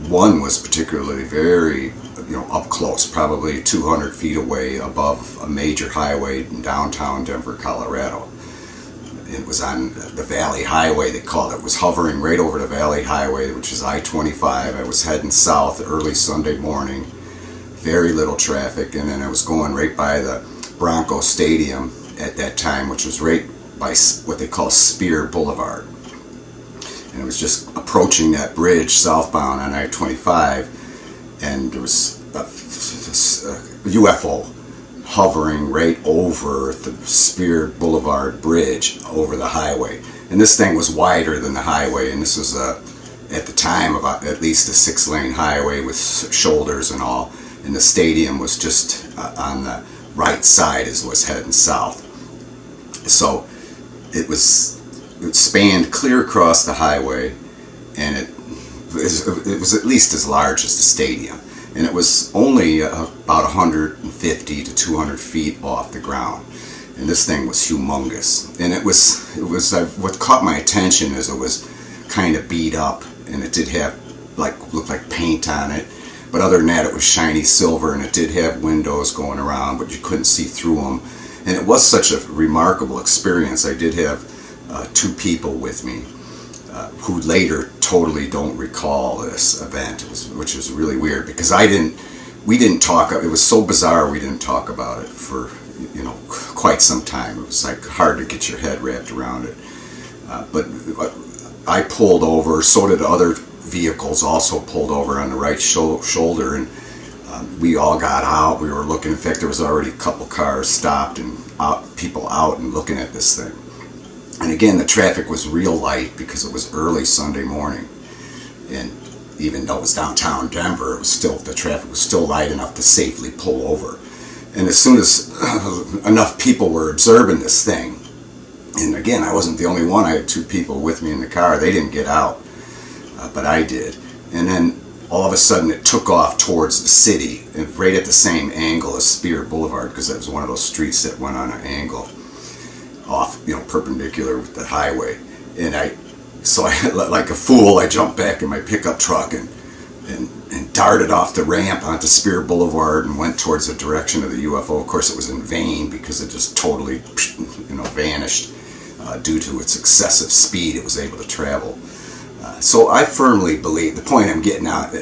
one was particularly very, up close, probably 200 feet away above a major highway in downtown Denver, Colorado. It was on the Valley Highway, they called it. It was hovering right over the Valley Highway, which is I-25. I was heading south early Sunday morning, very little traffic, and then I was going right by the Bronco Stadium at that time, which was right by what they call Spear Boulevard. And it was just approaching that bridge southbound on I-25, and there was a UFO hovering right over the Spear Boulevard bridge over the highway. And this thing was wider than the highway, and this was at the time about at least a 6-lane highway with shoulders and all, and the stadium was just on the right side as it was heading south. So it spanned clear across the highway, and it was at least as large as the stadium. And it was only about 150 to 200 feet off the ground, and this thing was humongous. And it was what caught my attention is it was kind of beat up, and it did have looked like paint on it, but other than that it was shiny silver, and it did have windows going around, but you couldn't see through them. And it was such a remarkable experience. I did have 2 people with me who later totally don't recall this event, which was really weird, because we didn't talk. It was so bizarre, we didn't talk about it for quite some time. It was like hard to get your head wrapped around it. But I pulled over, so did other vehicles also pulled over on the right shoulder, and we all got out. We were looking. In fact, there was already a couple cars stopped and people out and looking at this thing. And again, the traffic was real light because it was early Sunday morning, and even though it was downtown Denver, the traffic was still light enough to safely pull over. And as soon as enough people were observing this thing, and again, I wasn't the only one. I had 2 people with me in the car. They didn't get out, but I did. And then all of a sudden, it took off towards the city, and right at the same angle as Spear Boulevard, because that was one of those streets that went on an angle off, perpendicular with the highway. And so like a fool, I jumped back in my pickup truck and darted off the ramp onto Spear Boulevard and went towards the direction of the UFO. Of course, it was in vain because it just totally, vanished due to its excessive speed it was able to travel. So I firmly believe, the point I'm getting at